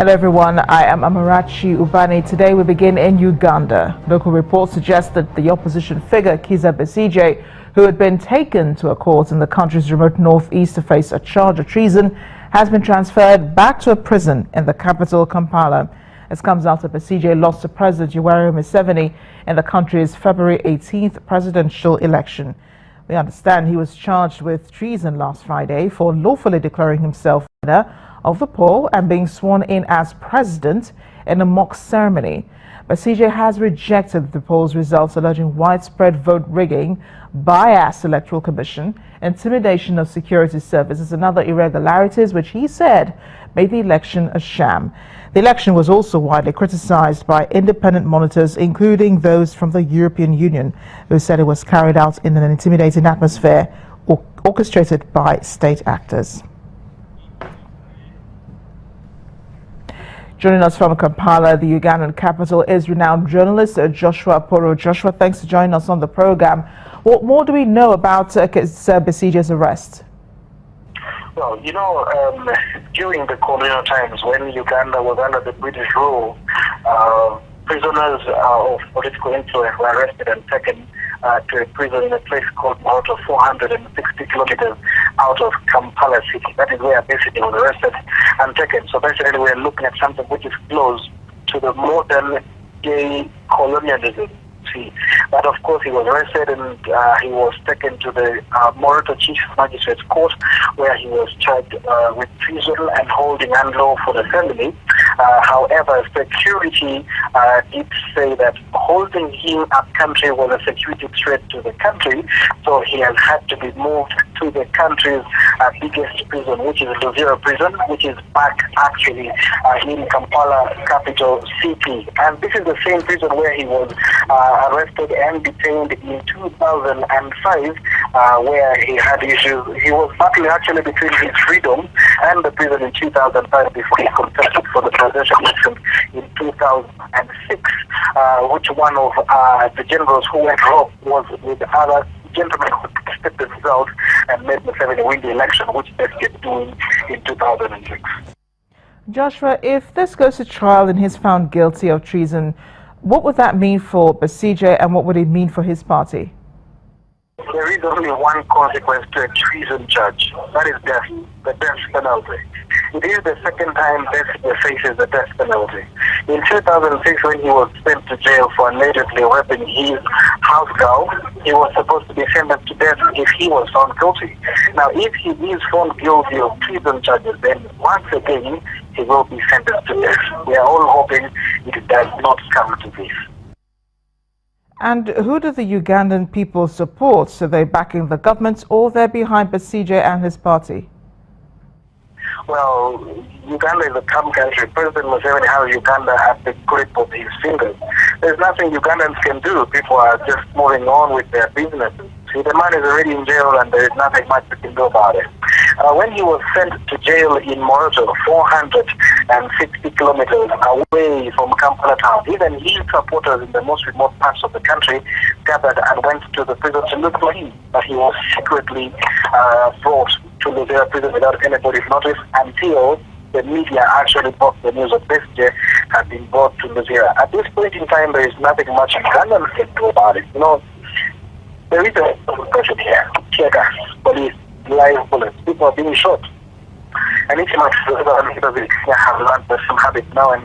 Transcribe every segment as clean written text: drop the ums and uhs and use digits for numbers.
Hello everyone, I am Amarachi Ubani. Today we begin in Uganda. Local reports suggest that the opposition figure Kizza Besigye, who had been taken to a court in the country's remote northeast to face a charge of treason, has been transferred back to a prison in the capital, Kampala. This comes after Besigye lost to President Yoweri Museveni in the country's February 18th presidential election. We understand he was charged with treason last Friday for lawfully declaring himself winner of the poll and being sworn in as president in a mock ceremony. Besigye has rejected the poll's results, alleging widespread vote rigging, biased electoral commission, intimidation of security services and other irregularities, which he said made the election a sham. The election was also widely criticized by independent monitors, including those from the European Union, who said it was carried out in an intimidating atmosphere orchestrated by state actors. Joining us from Kampala, the Ugandan capital, is renowned journalist Joshua Poro. Joshua, thanks for joining us on the program. What more do we know about Besigye's arrest? Well, during the colonial times when Uganda was under the British rule, prisoners of political influence were arrested and taken to a prison in a place called Moroto, 460 kilometers out of Kampala city. That is where basically was arrested and taken. So basically we're looking at something which is close to the modern day colonialism. But of course he was arrested and he was taken to the Moroto Chief Magistrate's Court, where he was charged with treason and holding unlawful assembly. However, security did say that holding him up country was a security threat to the country, so he has had to be moved to the country's biggest prison, which is Luzira prison, which is back actually in Kampala capital city. And this is the same prison where he was arrested and detained in 2005, where he had issues. He was battling actually between his freedom and the prison in 2005 before he contested for the presidential election in 2006, which one of the generals who went rogue was with other gentlemen who tested the results and made Museveni win the election, which they kept doing in 2006. Joshua, if this goes to trial and he's found guilty of treason, what would that mean for Besigye and what would it mean for his party? There is only one consequence to a treason charge. That is death, the death penalty. It is the second time Besigye faces the death penalty. In 2006, when he was sent to jail for allegedly raping his house girl, he was supposed to be sentenced to death if he was found guilty. Now, if he is found guilty of treason charges, then once again, he will be sentenced to death. We are all hoping it does not come to this. And who do the Ugandan people support? So they're backing the government or they're behind Besigye and his party? Well, Uganda is a calm country. President Museveni has Uganda at the grip of his fingers. There's nothing Ugandans can do. People are just moving on with their business. See, the man is already in jail and there is nothing much we can do about it. When he was sent to jail in Moroto, 460 kilometers away from Kampala town, even his supporters in the most remote parts of the country gathered and went to the prison to look for him. But he was secretly brought to Luzira prison without anybody's notice until the media actually broke the news of Besigye had been brought to Luzira. At this point in time, there is nothing much Ugandans can do about it. There is a question here. Tear gas, police, live bullets. People are being shot. And each much have learned some habit now and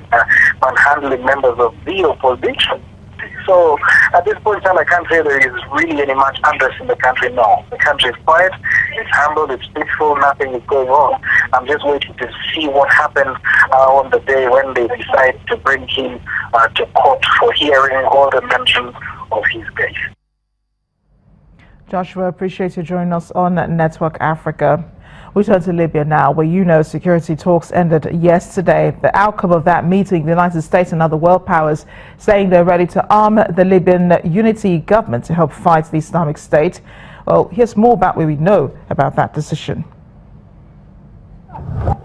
manhandling members of the opposition. So at this point in time, I can't say there is really any much unrest in the country now. The country is quiet, it's humble, it's peaceful, nothing is going on. I'm just waiting to see what happens on the day when they decide to bring him to court for hearing all the mentions of his case. Joshua, appreciate you joining us on Network Africa. We turn to Libya now, where security talks ended yesterday. The outcome of that meeting, the United States and other world powers saying they're ready to arm the Libyan unity government to help fight the Islamic State. Well, here's more about what we know about that decision.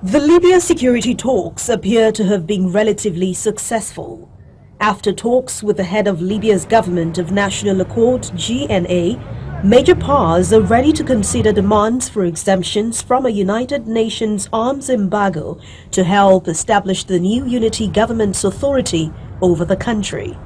The Libya security talks appear to have been relatively successful. After talks with the head of Libya's Government of National Accord, GNA, Major powers are ready to consider demands for exemptions from a United Nations arms embargo to help establish the new unity government's authority over the country.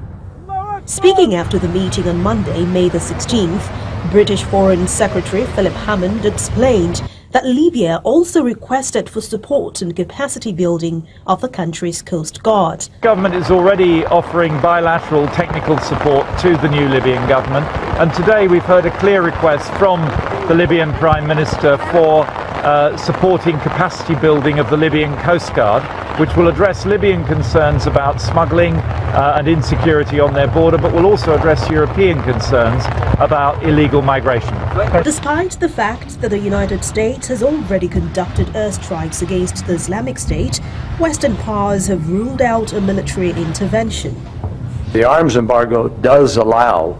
Speaking after the meeting on Monday, May the 16th, British Foreign Secretary Philip Hammond explained that Libya also requested for support and capacity building of the country's Coast Guard. The government is already offering bilateral technical support to the new Libyan government, and today we've heard a clear request from the Libyan Prime Minister for supporting capacity building of the Libyan Coast Guard, which will address Libyan concerns about smuggling and insecurity on their border, but will also address European concerns about illegal migration. Despite the fact that the United States has already conducted airstrikes against the Islamic State, Western powers have ruled out a military intervention. The arms embargo does allow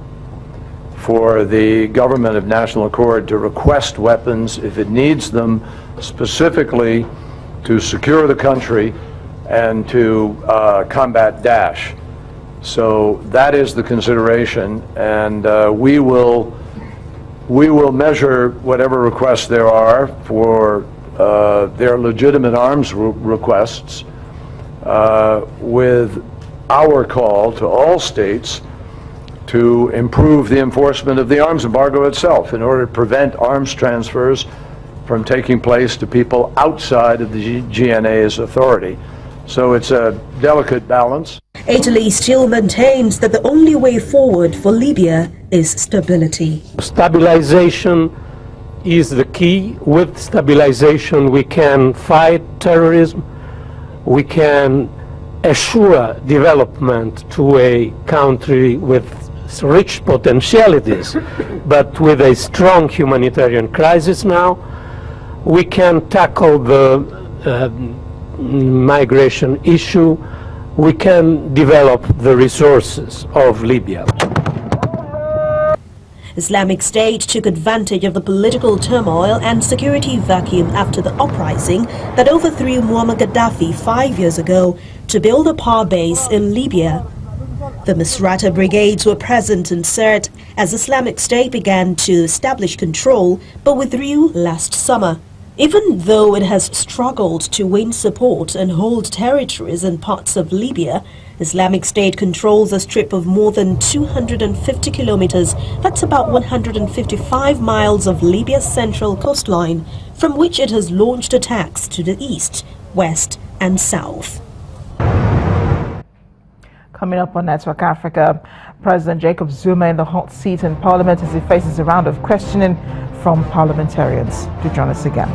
for the government of national accord to request weapons if it needs them, specifically to secure the country and to combat Daesh. So that is the consideration, and we will measure whatever requests there are for their legitimate arms requests with our call to all states to improve the enforcement of the arms embargo itself in order to prevent arms transfers from taking place to people outside of the GNA's authority. So it's a delicate balance. Italy still maintains that the only way forward for Libya is stability. Stabilization is the key. With stabilization we can fight terrorism, we can assure development to a country with rich potentialities, but with a strong humanitarian crisis now. We can tackle the migration issue. We can develop the resources of Libya. Islamic State took advantage of the political turmoil and security vacuum after the uprising that overthrew Muammar Gaddafi 5 years ago to build a power base in Libya. The Misrata brigades were present in Sirte as Islamic State began to establish control, but withdrew last summer. Even though it has struggled to win support and hold territories in parts of Libya, Islamic State controls a strip of more than 250 kilometers, that's about 155 miles of Libya's central coastline, from which it has launched attacks to the east, west and south. Coming up on Network Africa, President Jacob Zuma in the hot seat in Parliament as he faces a round of questioning from parliamentarians. Do join us again.